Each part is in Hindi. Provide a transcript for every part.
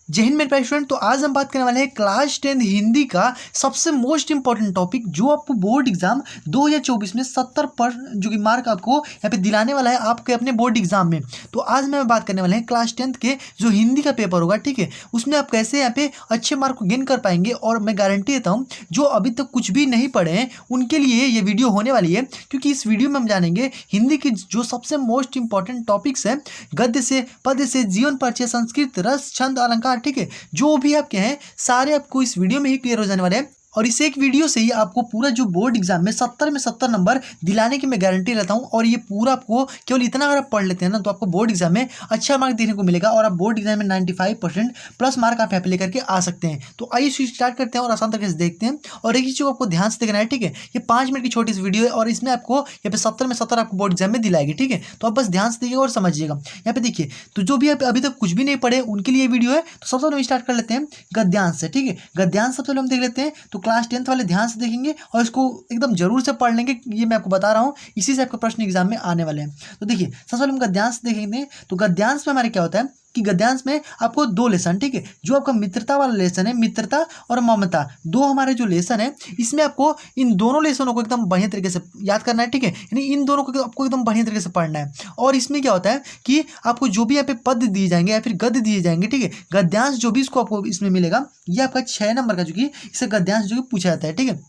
जय हिंद मेरे प्यारे स्टूडेंट। तो आज हम बात करने वाले हैं क्लास 10 हिंदी का सबसे मोस्ट इंपॉर्टेंट टॉपिक जो आपको बोर्ड एग्जाम 2024 में 70 पर जो कि मार्क आपको यहाँ पे दिलाने वाला है आपके अपने बोर्ड एग्जाम में। तो आज मैं बात करने वाले हैं क्लास 10 के जो हिंदी का पेपर होगा, ठीक है, उसमें आप कैसे यहाँ पे अच्छे मार्क को गेन कर पाएंगे। और मैं गारंटी देता हूँ जो अभी तक कुछ भी नहीं पढ़े हैं उनके लिए ये वीडियो होने वाली है, क्योंकि इस वीडियो में हम जानेंगे हिंदी की जो सबसे मोस्ट इंपॉर्टेंट टॉपिक्स हैं, गद्य से, पद्य से, जीवन परिचय, संस्कृत, रस, छंद, अलंकार, ठीक है, जो भी आपके हैं सारे आपको इस वीडियो में ही क्लियर हो जाने वाले हैं। और इस एक वीडियो से ही आपको पूरा जो बोर्ड एग्जाम में 70 में 70 नंबर दिलाने की मैं गारंटी लेता हूं। और ये पूरा आपको केवल इतना अगर आप पढ़ लेते हैं ना तो आपको बोर्ड एग्जाम में अच्छा मार्क देखने को मिलेगा और आप बोर्ड एग्जाम में 95% प्लस मार्क आप यहाँ पे लेकर के आ सकते हैं। तो आइए स्टार्ट करते हैं और आसान तरीके से देखते हैं। और एक चीज़ आपको ध्यान से देखना है, ठीक है, ये 5 मिनट की छोटी सी वीडियो है और इसमें आपको यहाँ पे 70 में 70 आपको बोर्ड एग्जाम में दिलाएगी, ठीक है। तो आप बस ध्यान से देखिएगा और समझिएगा। यहाँ पे देखिए, तो जो भी आप अभी तक कुछ भी नहीं पढ़े उनके लिए वीडियो है। तो सबसे पहले हम स्टार्ट कर लेते हैं गद्यांश से, ठीक है। गद्यांश सबसे पहले हम देख लेते हैं। तो क्लास 10 वाले ध्यान से देखेंगे और इसको एकदम जरूर से पढ़ लेंगे, ये मैं आपको बता रहा हूँ, इसी से आपका प्रश्न एग्जाम में आने वाले हैं। तो देखिए, सबसे पहले हम गद्यांश देखेंगे। तो गद्यांश में हमारे क्या होता है कि गद्यांश में आपको 2 लेसन, ठीक है, जो आपका मित्रता वाला लेसन है, मित्रता और ममता, 2 हमारे जो लेसन है, इसमें आपको इन दोनों लेसनों को एकदम बढ़िया तरीके से याद करना है, ठीक है, यानी इन दोनों को आपको एकदम बढ़िया तरीके से पढ़ना है। और इसमें क्या होता है कि आपको जो भी यहाँ पे पद दिए जाएंगे या फिर गद्य दिए जाएंगे, ठीक है, गद्यांश जो भी इसको आपको इसमें मिलेगा, ये आपका 6 नंबर का जो कि इससे गद्यांश जो कि पूछा जाता है, ठीक है।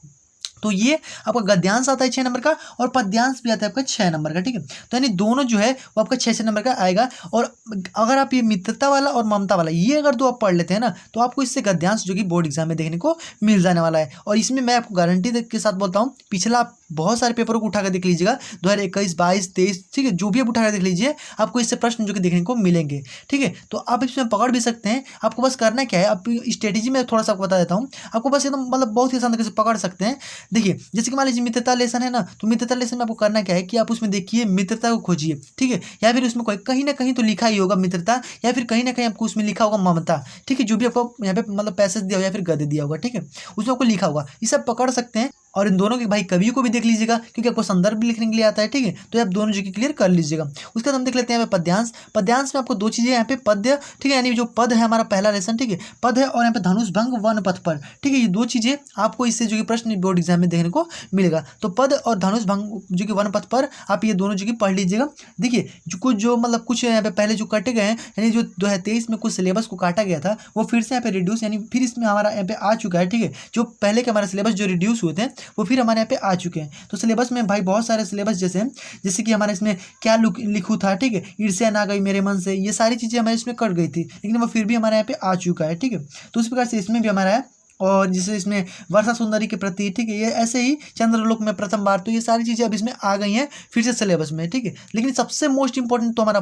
तो ये आपका गद्यांश आता है 6 नंबर का और पद्यांश भी आता है आपका 6 नंबर का, ठीक है। तो यानी दोनों जो है वो आपका 6 नंबर का आएगा। और अगर आप ये मित्रता वाला और ममता वाला ये अगर 2 आप पढ़ लेते हैं ना तो आपको इससे गद्यांश जो कि बोर्ड एग्जाम में देखने को मिल जाने वाला है। और इसमें मैं आपको गारंटी के साथ बोलता हूँ, पिछला आप बहुत सारे पेपरों को उठाकर देख लीजिएगा, 2021, 22, 23, ठीक है, जो भी आप उठाकर देख लीजिए, आपको इससे प्रश्न जो कि देखने को मिलेंगे, ठीक है। तो आप इसमें पकड़ भी सकते हैं। आपको बस करना क्या है, आप स्ट्रेटेजी में थोड़ा सा आपको बता देता हूँ, आपको बस एकदम मतलब बहुत ही आसान तरीके से पकड़ सकते हैं। देखिए, जैसे कि मान लीजिए मित्रता लेसन है ना, तो मित्रता लेसन में आपको करना क्या है कि आप उसमें देखिए मित्रता को खोजिए, ठीक है, या फिर उसमें कोई कहीं ना कहीं तो लिखा ही होगा मित्रता, या फिर कहीं ना कहीं आपको उसमें लिखा होगा ममता, ठीक है, जो भी आपको यहाँ पे मतलब पैसेज दिया होगा या फिर गद्य दिया होगा, ठीक है, उसमें आपको लिखा होगा, ये सब पकड़ सकते हैं। और इन दोनों के भाई कवियों को भी देख लीजिएगा, क्योंकि आपको संदर्भ भी लिखने के लिए आता है, ठीक है, तो आप दोनों जो कि क्लियर कर लीजिएगा। उसके बाद हम देख लेते हैं यहाँ पे पद्यांश। पद्यांश में आपको 2 चीज़ें यहाँ पे पद्य, ठीक है, यानी जो पद है हमारा पहला लेसन, ठीक है, पद है, और यहाँ पे धनुष भंग वन पथ पर, ठीक है, ये 2 चीज़ें आपको इससे जो कि प्रश्न बोर्ड एग्जाम में देखने को मिलेगा। तो पद और धनुष भंग जो कि वन पथ पर, आप ये दोनों जो कि पढ़ लीजिएगा। देखिए, जो कुछ जो मतलब कुछ यहाँ पे पहले जो कटे गए हैं, यानी जो 2023 में कुछ सिलेबस को काटा गया था वो फिर से यहाँ पे रिड्यूस, यानी फिर इसमें हमारा यहाँ पे आ चुका है, ठीक है, जो पहले के हमारे सिलेबस जो रिड्यूस हुए थे वो फिर हमारे यहाँ पे आ चुके हैं। तो सिलेबस में भाई बहुत सारे सिलेबस जैसे कि हमारे इसमें क्या लिखू था, ठीक है, ईर्ष्या ना गई मेरे मन से, ये सारी चीज़ें हमारे इसमें कट गई थी, लेकिन वो फिर भी हमारे यहाँ पे आ चुका है, ठीक है। तो उस प्रकार से इसमें भी हमारा है। और जैसे इसमें वर्षा सुंदरी के प्रति, ठीक है, ये ऐसे ही चंद्रलोक में प्रथम बार, तो ये सारी चीज़ें अब इसमें आ गई हैं फिर से सिलेबस में, ठीक है। लेकिन सबसे मोस्ट इंपॉर्टेंट तो हमारा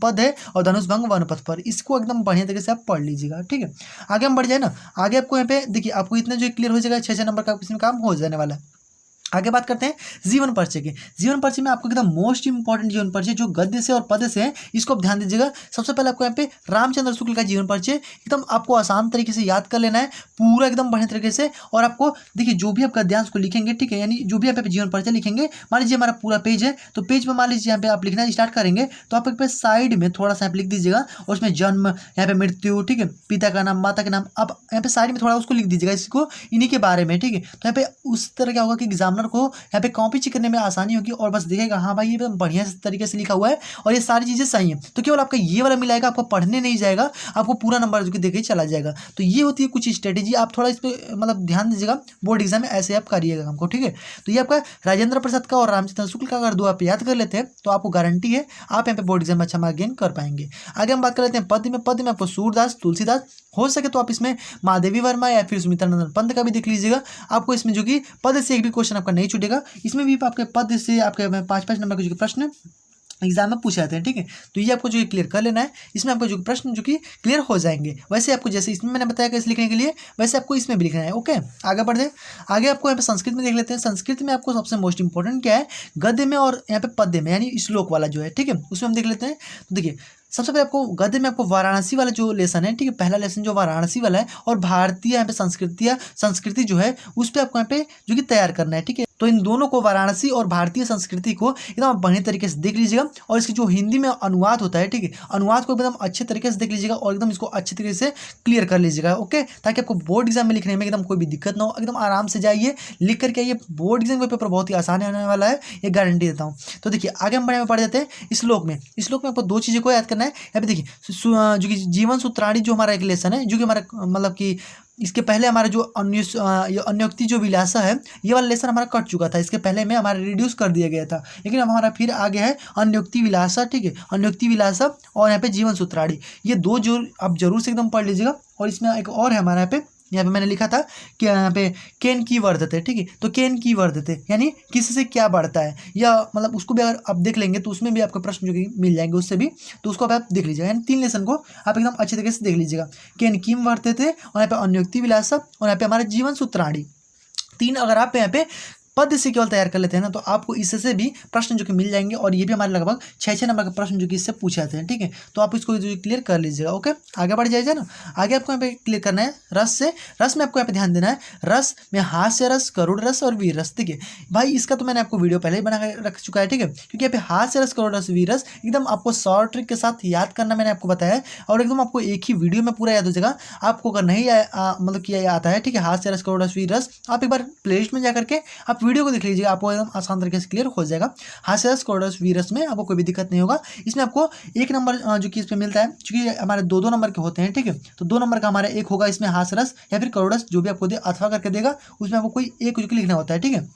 पद है और धनुष भंग वन पथ पर, इसको एकदम बढ़िया तरीके से आप पढ़ लीजिएगा, ठीक है। आगे हम बढ़ जाए ना, आगे आपको यहाँ पे देखिए आपको इतना जो क्लियर हो जाएगा, 6 नंबर का इसमें काम हो जाने वाला है। आगे बात करते हैं जीवन परिचय की। जीवन परिचय में आपको एकदम मोस्ट इंपॉर्टेंट जीवन परिचय जो गद्य से और पद्य से है, इसको आप ध्यान दीजिएगा। सबसे पहले आपको यहाँ पे रामचंद्र शुक्ल का जीवन परिचय एकदम आपको आसान तरीके से याद कर लेना है, पूरा एकदम बढ़िया तरीके से। और आपको देखिए जो भी आप गद्यांश को लिखेंगे, ठीक है, यानी जो भी आप जीवन परिचय लिखेंगे, मान लीजिए हमारा पूरा पेज है, तो पेज में मान लीजिए यहाँ पे आप लिखना स्टार्ट करेंगे, तो आप एक साइड में थोड़ा सा लिख दीजिएगा, और उसमें जन्म, यहाँ पे मृत्यु, ठीक है, पिता का नाम, माता का नाम, आप यहाँ पे साइड में थोड़ा उसको लिख दीजिएगा, इसको इन्हीं के बारे में, ठीक है। तो यहाँ पे उस तरह क्या होगा कि एग्जामिनर को यहाँ पे कॉपी चेक करने में आसानी होगी और बस देखेगा हाँ भाई ये बढ़िया तरीके से लिखा हुआ है और ये सारी चीज़ें सही हैं, तो केवल आपका ये वाला मिलाएगा, आपको पढ़ने नहीं जाएगा, आपको पूरा नंबर जो कि देके चला जाएगा। तो ये होती है कुछ स्ट्रेटेजी, आप थोड़ा इस पर मतलब ध्यान दीजिएगा, बोर्ड एग्जाम में ऐसे आप करिएगा हमको, ठीक है। तो ये आपका राजेंद्र प्रसाद का और रामचंद्र शुक्ल का अगर 2 आप याद कर लेते हैं तो आपको गारंटी है आप यहाँ पे बोर्ड एग्जाम में अच्छा मार्क गेन कर पाएंगे। आगे हम बात कर लेते हैं पद्य में। पद्य में आपको सूरदास, तुलसीदास, हो सके तो आप इसमें महादेवी वर्मा या फिर सुमित्रानंद पंत का भी देख लीजिएगा। आपको इसमें जो कि पद से एक भी क्वेश्चन आपका नहीं छूटेगा, इसमें भी आपके पद से आपके 5-5 नंबर के जो प्रश्न एग्जाम में पूछे जाते हैं, ठीक है। तो ये आपको जो क्लियर कर लेना है, इसमें आपको जो प्रश्न जो कि क्लियर हो जाएंगे। वैसे आपको जैसे इसमें मैंने बताया कैसे लिखने के लिए, वैसे आपको इसमें भी लिखना है, ओके। आगे बढ़ जाए, आगे आपको यहाँ पे संस्कृत में देख लेते हैं। संस्कृत में आपको सबसे मोस्ट इंपॉर्टेंट क्या है, गद्य में और यहाँ पे पद्य में, यानी श्लोक वाला जो है, ठीक है, उसमें हम देख लेते हैं। तो देखिए सबसे पहले आपको गद्य में आपको वाराणसी वाला जो लेसन है, ठीक है, पहला लेसन जो वाराणसी वाला है, और भारतीय यहाँ पे संस्कृति जो है उस पर आपको यहाँ पे जो कि तैयार करना है, ठीक है। तो इन दोनों को, वाराणसी और भारतीय संस्कृति को एकदम बढ़िया तरीके से देख लीजिएगा, और इसकी जो हिंदी में अनुवाद होता है, ठीक है, अनुवाद को एकदम अच्छे तरीके से देख लीजिएगा और एकदम इसको अच्छे तरीके से क्लियर कर लीजिएगा, ओके, ताकि आपको बोर्ड एग्जाम में लिखने में एकदम कोई भी दिक्कत ना हो। एकदम आराम से जाइए, लिख करके आइए, बोर्ड एग्जाम का पेपर बहुत ही आसान आने वाला है, ये गारंटी देता हूँ। तो देखिए आगे हम बढ़ जाते हैं श्लोक में। श्लोक में आपको दो चीज़ें को याद करना है। यहाँ पे देखिए जो कि जीवन सूत्राणी जो हमारा एक लेसन है, जो कि हमारा मतलब कि इसके पहले हमारा जो अन्योक्ति जो विलासा है, ये वाला लेसन हमारा कट चुका था, इसके पहले में हमारा रिड्यूस कर दिया गया था, लेकिन अब हमारा फिर आगे है अन्योक्ति विलासा, ठीक है, अन्योक्ति विलासा और यहाँ पे जीवन सूत्राणी, ये दो जो आप जरूर से एकदम पढ़ लीजिएगा। और इसमें एक और है हमारा यहाँ पे मैंने लिखा था कि यहाँ पे केन की वर्धते, ठीक है, तो केन की वर्धते यानी किससे क्या बढ़ता है, या मतलब उसको भी अगर आप देख लेंगे तो उसमें भी आपको प्रश्न जो कि मिल जाएंगे उससे भी, तो उसको आप देख लीजिएगा। यानी 3 लेसन को आप एकदम अच्छे तरीके से देख लीजिएगा। केन किम वर्धते, और यहाँ पे अन्योक्ति विलासा, और यहाँ पे हमारा जीवन सूत्राणी। 3 अगर आप यहाँ पे पद से केवल तैयार कर लेते हैं ना, तो आपको इससे भी प्रश्न जो कि मिल जाएंगे, और ये भी हमारे लगभग 6 नंबर का प्रश्न जो कि इससे पूछे जाते हैं, ठीक है। तो आप इसको जो क्लियर कर लीजिएगा, ओके। आगे बढ़ जाइए ना, आगे आपको यहाँ पे क्लियर करना है रस से। रस में आपको यहाँ पे ध्यान देना है, रस में हास्य रस, करुण रस और वीर रस, ठीक है भाई। इसका तो मैंने आपको वीडियो पहले ही बना के रख चुका है, ठीक है, क्योंकि यहाँ पे हास्य रस, करुण रस, वीर रस एकदम आपको शॉर्ट ट्रिक के साथ याद करना मैंने आपको बताया है, और एकदम आपको एक ही वीडियो में पूरा याद हो जाएगा। आपको अगर नहीं मतलब किया आता है, ठीक है, हास्य रस, करुण रस, वीर रस, आप एक बार प्ले लिस्ट में जाकर के आप वीडियो को देख लीजिएगा, आपको एकदम आसान तरीके से क्लियर हो जाएगा। हास्य रस, करुण रस, वीर रस में आपको कोई भी दिक्कत नहीं होगा। इसमें आपको 1 नंबर जो कि इसमें मिलता है, क्योंकि हमारे 2-2 नंबर के होते हैं, ठीक है, तो 2 नंबर का हमारा एक होगा इसमें हास्य रस या फिर करुण रस, जो भी आपको दे अथवा करके देगा, उसमें आपको कोई एक जो कि लिखना होता है, ठीक है।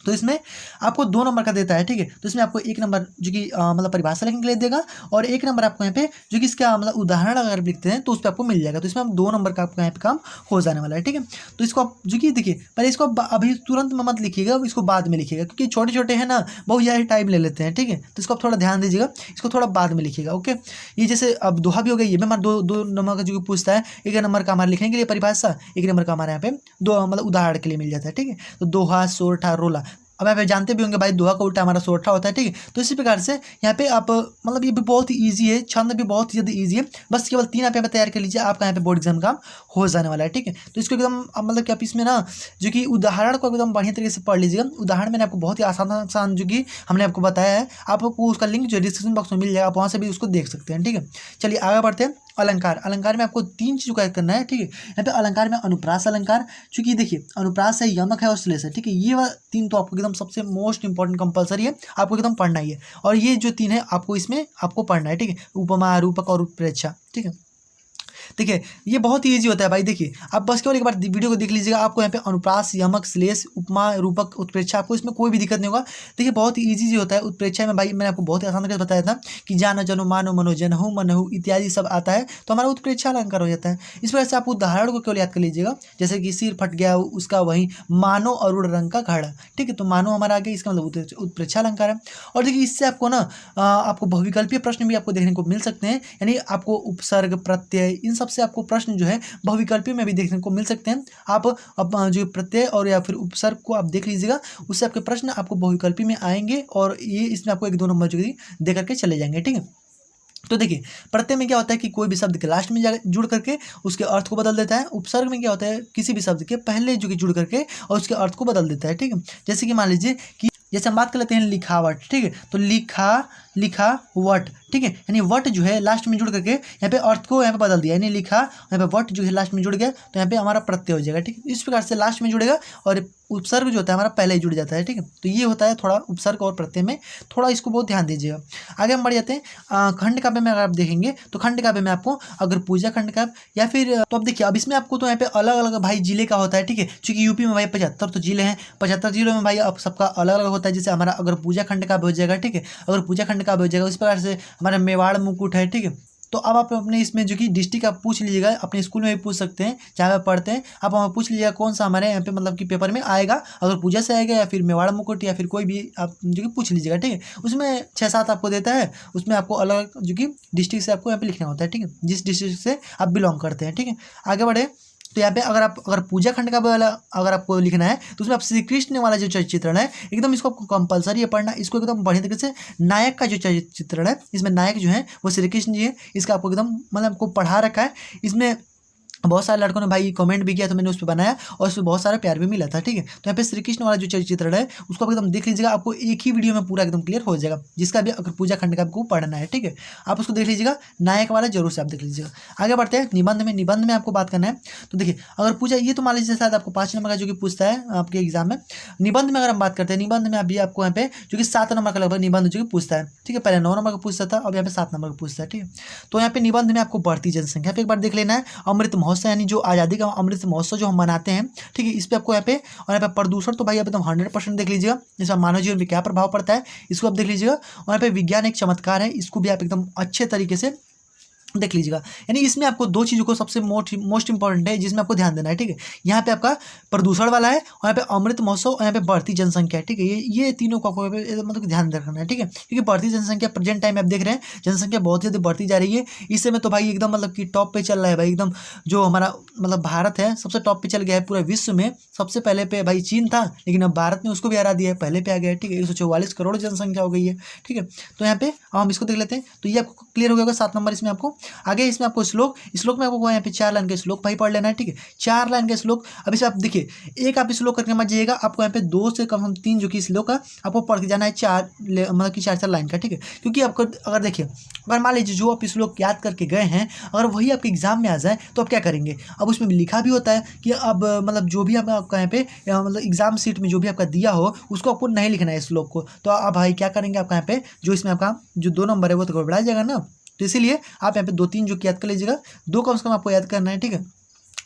तो इसमें आपको 2 नंबर का देता है, ठीक है, तो इसमें आपको 1 नंबर जो कि मतलब परिभाषा लिखने के लिए देगा, और 1 नंबर आपको यहाँ पे जो कि इसका मतलब उदाहरण अगर लिखते हैं तो उस पर आपको मिल जाएगा। तो इसमें आप 2 नंबर का आपका यहाँ पे काम हो जाने वाला है, ठीक है। तो इसको आप जो कि देखिए पहले इसको अभी तुरंत में मत लिखिएगा, इसको बाद में लिखिएगा, क्योंकि छोटे छोटे हैं ना, बहुत ज़्यादा टाइम ले लेते हैं, ठीक है। तो इसको आप थोड़ा ध्यान दीजिएगा, इसको थोड़ा बाद में लिखिएगा, ओके। ये जैसे अब दोहा भी हो गया, ये भी हमारा 2 नंबर का जो कि पूछता है। 1 नंबर का हमारे लिखने के लिए परिभाषा, 1 नंबर का हमारे यहाँ पे 2 मतलब उदाहरण के लिए मिल जाता है, ठीक है। तो दोहा, सोरठा, रोला, अब आप जानते भी होंगे भाई, दोहा का उल्टा हमारा सोरठा होता है, ठीक है। तो इसी प्रकार से यहाँ पे आप मतलब ये भी बहुत ही ईजी है, छंद भी बहुत ही ज़्यादा ईजी है, बस केवल 3 आप यहाँ पे तैयार कर लीजिए, आपका यहाँ पे बोर्ड एग्जाम काम हो जाने वाला है, ठीक है। तो इसको एकदम मतलब कि आप इसमें ना जो कि उदाहरण को एकदम बढ़िया तरीके से पढ़ लीजिएगा। उदाहरण मैंने आपको बहुत ही आसान जो कि हमने आपको बताया है, आपको उसका लिंक जो डिस्क्रिप्शन बॉक्स में मिल जाएगा, आप वहाँ से भी उसको देख सकते हैं, ठीक है। चलिए आगे बढ़ते हैं। अलंकार, अलंकार में आपको 3 चीज़ों का याद करना है, ठीक है। यहाँ पे अलंकार में अनुप्रास अलंकार, चूंकि देखिए अनुप्रास है, यमक है और श्लेष है, ठीक है। ये 3 तो आपको एकदम सबसे मोस्ट इंपॉर्टेंट कंपलसरी है, आपको एकदम पढ़ना ही है, और ये जो 3 है आपको इसमें आपको पढ़ना है, ठीक है। उपमा, रूपक और उत्प्रेक्षा, ठीक है। देखिए ये बहुत ही ईजी होता है भाई। देखिए आप बस केवल एक बार वीडियो को देख लीजिएगा, आपको यहाँ पे अनुप्रास, यमक, श्लेष, उपमा, रूपक, उत्प्रेक्षा, आपको इसमें कोई भी दिक्कत नहीं होगा। देखिए बहुत ही ईजी होता है। उत्प्रेक्षा में भाई मैंने आपको बहुत ही आसान तरीके से बताया था कि जान, जनो, मानो, मनो, जनहु, मनहु इत्यादि सब आता है, तो हमारा उत्प्रेक्षा अलंकार हो जाता है। इस वजह से आप उदाहरण को केवल याद कर लीजिएगा, जैसे कि सिर फट गया उसका वही मानो अरुण रंग का घड़ा, ठीक है। तो मानो हमारा आगे, इसका मतलब उत्प्रेक्षा अलंकार है। और देखिए इससे आपको ना आपको बहुविकल्पीय प्रश्न भी आपको देखने को मिल सकते हैं, यानी आपको उपसर्ग, प्रत्यय, इन सबसे आपको प्रश्न जो है बहुविकल्पीय में भी देखने को मिल सकते हैं। आप जो प्रत्यय और या फिर उपसर्ग को आप देख लीजिएगा, उससे आपके प्रश्न आपको बहुविकल्पीय में आएंगे, और ये इसमें आपको 1-2 नंबर जो दे करके चले जाएंगे, ठीक है। तो देखिए प्रत्यय में क्या होता है कि कोई भी शब्द के लास्ट में जुड़ करके उसके अर्थ को बदल देता है। उपसर्ग में क्या होता है, किसी भी शब्द के पहले जो कि जुड़ करके और उसके अर्थ को बदल देता है, ठीक है। जैसे कि मान लीजिए कि जैसे हम बात कर लेते हैं लिखावट, ठीक है, तो लिखावट, ठीक है, यानी वट जो है लास्ट में जुड़ करके यहाँ पे अर्थ को यहाँ पे बदल दिया, यानी लिखा, यहाँ पे वट जो है लास्ट में जुड़ गया, तो यहाँ पे हमारा प्रत्यय हो जाएगा, ठीक है। इस प्रकार से लास्ट में जुड़ेगा और उपसर्ग जो होता है हमारा पहले ही जुड़ जाता है, ठीक है। तो ये होता है थोड़ा उपसर्ग और प्रत्यय में, थोड़ा इसको बहुत ध्यान दीजिएगा। आगे हम बढ़ जाते हैं। खंड काव्य में अगर आप देखेंगे तो खंड काव्य में आपको अगर पूजा खंड काव्य या फिर तो अब देखिए अब इसमें आपको तो यहाँ पे अलग अलग भाई जिले का होता है, ठीक है, क्योंकि यूपी में भाई 75 तो जिले हैं, 75 जिलों में भाई अब सबका अलग अलग होता है। जैसे हमारा अगर पूजा खंड काव्य हो जाएगा, ठीक है, अगर पूजा खंड काव्य हो जाएगा, इस प्रकार से हमारा मेवाड़ मुकुट है, ठीक है। तो अब आप अपने इसमें जो कि डिस्ट्रिक्ट आप पूछ लीजिएगा, अपने स्कूल में भी पूछ सकते हैं जहाँ पे पढ़ते हैं, आप वहाँ पूछ लीजिएगा कौन सा हमारे यहाँ पे मतलब कि पेपर में आएगा, अगर पूजा से आएगा या फिर मेवाड़ मुकुट या फिर कोई भी आप जो कि पूछ लीजिएगा, ठीक है। उसमें 6-7 आपको देता है, उसमें आपको अलग जो कि डिस्ट्रिक्ट से आपको यहाँ पे लिखना होता है, ठीक है, जिस डिस्ट्रिक्ट से आप बिलोंग करते हैं, ठीक है। आगे बढ़े। तो यहाँ पे अगर पूजा खंड का वाला अगर आपको लिखना है तो उसमें आप श्री कृष्ण वाला जो चित्रण है एकदम इसको आपको कंपलसरी है पढ़ना। इसको एकदम बढ़िया तरीके से नायक का जो चित्रण है, इसमें नायक जो है वो श्री कृष्ण जी है, इसका आपको एकदम मतलब आपको पढ़ा रखा है। इसमें बहुत सारे लड़कों ने भाई कमेंट भी किया तो मैंने उस पर बनाया और उसमें बहुत सारा प्यार भी मिला था। ठीक है, तो यहाँ पे श्री कृष्ण वाला जो चित्रण है उसको आप एकदम देख लीजिएगा, आपको एक ही वीडियो में पूरा एकदम क्लियर हो जाएगा, जिसका भी अगर पूजा खंड का आपको पढ़ना है। ठीक है, आप उसको देख लीजिएगा, नायक वाला जरूर से आप देख लीजिएगा। आगे बढ़ते हैं निबंध में। निबंध में आपको बात करना है तो देखिए, अगर पूजा ये तो मान लीजिए शायद आपको 5 नंबर का जो कि पूछता है आपके एग्जाम में। निबंध में अगर हम बात करते हैं, निबंध में अभी आपको यहाँ पे जो कि 7 नंबर का लगभग निबंध जो कि पूछता है। ठीक है, पहले 9 नंबर का पूछता था, अब यहाँ पे 7 नंबर का पूछता है। ठीक है, तो यहाँ पे निबंध में आपको बढ़ती जनसंख्या पे एक बार देख लेना है। अमृत महोत्सव यानी जो आज़ादी का अमृत महोत्सव जो हम मनाते हैं, ठीक है, इस पे आपको यहाँ पे और यहाँ पे प्रदूषण तो भाई आप एकदम 100% देख लीजिएगा, इसका मानव जीवन पे क्या प्रभाव पड़ता है इसको आप देख लीजिएगा। और यहाँ पे विज्ञान एक चमत्कार है, इसको भी आप एकदम अच्छे तरीके से देख लीजिएगा। यानी इसमें आपको 2 चीज़ों को सबसे मोस्ट इंपॉर्टेंट है जिसमें आपको ध्यान देना है। ठीक है, यहाँ पे आपका प्रदूषण वाला है और यहाँ पे अमृत महोत्सव और यहाँ पे बढ़ती जनसंख्या है। ठीक है, ये तीनों को आपको मतलब ध्यान रखना है। ठीक है, क्योंकि बढ़ती जनसंख्या प्रेजेंट टाइम आप देख रहे हैं जनसंख्या बहुत ही ज़्यादा बढ़ती जा रही है। इस समय तो भाई एकदम मतलब कि टॉप पे चल रहा है भाई, एकदम जो हमारा मतलब भारत है सबसे टॉप पे चल गया है पूरे विश्व में। सबसे पहले पे भाई चीन था, लेकिन अब भारत ने उसको भी हरा दिया है, पहले पे आ गया है। ठीक है, 144 करोड़ जनसंख्या हो गई है। ठीक है, तो यहाँ पे हम इसको देख लेते हैं, तो ये आपको क्लियर हो गया 7 नंबर। इसमें आपको आगे इसमें आपको श्लोक में आपको यहाँ पे 4 लाइन का श्लोक भाई पढ़ लेना है। ठीक है, 4 लाइन का श्लोक। अब इसे आप देखिए, एक आप श्लोक करके मत जाइएगा, आपको यहाँ पे 2 से कम 3 जो कि श्लोक है आपको पढ़ के जाना है, 4 मतलब कि 4 लाइन का। ठीक है, क्योंकि आपको अगर देखिए, अगर मान लीजिए जो आप श्लोक याद करके गए हैं अगर वही आपके एग्जाम में आ जाए तो आप क्या करेंगे। अब उसमें लिखा भी होता है कि अब मतलब जो भी आपका यहाँ पे मतलब एग्जाम सीट में जो भी आपका दिया हो उसको आपको नहीं लिखना है श्लोक को। तो अब भाई क्या करेंगे, आपका यहाँ पे जो इसमें आपका जो 2 नंबर है वो तो गड़बड़ा जाएगा ना। तो इसीलिए आप यहाँ पे 2-3 जो याद कर लीजिएगा, 2 कम से कम आपको याद करना है। ठीक है,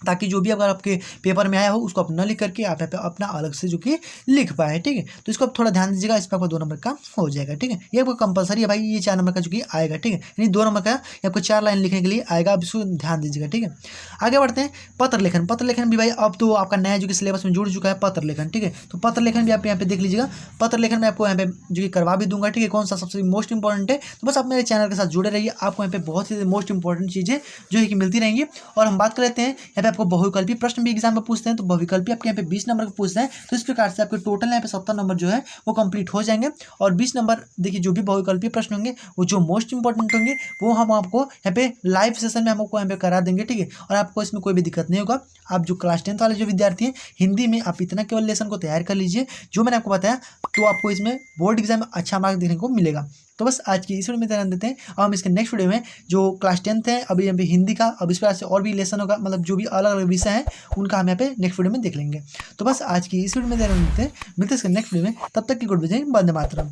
ताकि जो भी अगर आपके पेपर में आया हो उसको आप न लिख करके आप यहाँ पे अपना अलग से जो कि लिख पाए। ठीक है, तो इसको आप थोड़ा ध्यान दीजिएगा, इस पर आपको 2 नंबर का हो जाएगा। ठीक है, ये आपको कंपलसरी है भाई, ये 4 नंबर का जो कि आएगा। ठीक है, यानी 2 नंबर का ये आपको 4 लाइन लिखने के लिए आएगा, आप इसको ध्यान दीजिएगा। ठीक है, आगे बढ़ते हैं। पत्र लेखन। पत्र लेखन भी भाई अब तो आपका नया जो कि सिलेबस में जुड़ चुका है पत्र लेखन। ठीक है, तो पत्र लेखन भी आप यहाँ पे देख लीजिएगा। पत्र लेखन में आपको यहाँ पे जो कि करवा भी दूंगा। ठीक है, कौन सा सबसे मोस्ट इंपॉर्टेंट है, तो बस आप मेरे चैनल के साथ जुड़े रहिए, आपको यहाँ पे बहुत ही मोस्ट इंपॉर्टेंट चीज़ें जो है कि मिलती रहेंगी। और हम बात कर लेते हैं यहाँ पे आपको बहुविकल्पी प्रश्न भी एग्जाम में पूछते हैं, तो बहुविकल्पी आपके यहाँ पे 20 नंबर का पूछते हैं। तो इस प्रकार से आपके टोटल यहाँ पे 70 नंबर जो है वो कंप्लीट हो जाएंगे। और 20 नंबर देखिए जो भी बहुविकल्पी प्रश्न होंगे वो जो मोस्ट इंपॉर्टेंट होंगे वो हम आपको यहाँ पे लाइव सेशन में हम आपको यहाँ पे करा देंगे। ठीक है, और आपको इसमें कोई भी दिक्कत नहीं होगा। आप जो क्लास 10th वाले जो विद्यार्थी हैं, हिंदी में आप इतना केवल लेसन को तैयार कर लीजिए जो मैंने आपको बताया, तो आपको इसमें बोर्ड एग्जाम में अच्छा मार्क्स देखने को मिलेगा। तो बस आज की इस वीडियो में ध्यान देते हैं और हम इसके नेक्स्ट वीडियो में जो क्लास 10th है अभी यहाँ पे हिंदी का, अब इस प्रकार से और भी लेसन होगा, मतलब जो भी अलग अलग विषय हैं उनका हम यहाँ पे नेक्स्ट वीडियो में देख लेंगे। तो बस आज की इस वीडियो में ध्यान देते हैं, मिलते हैं इसके नेक्स्ट वीडियो में, तब तक की गुड बाय, वंदे मातरम।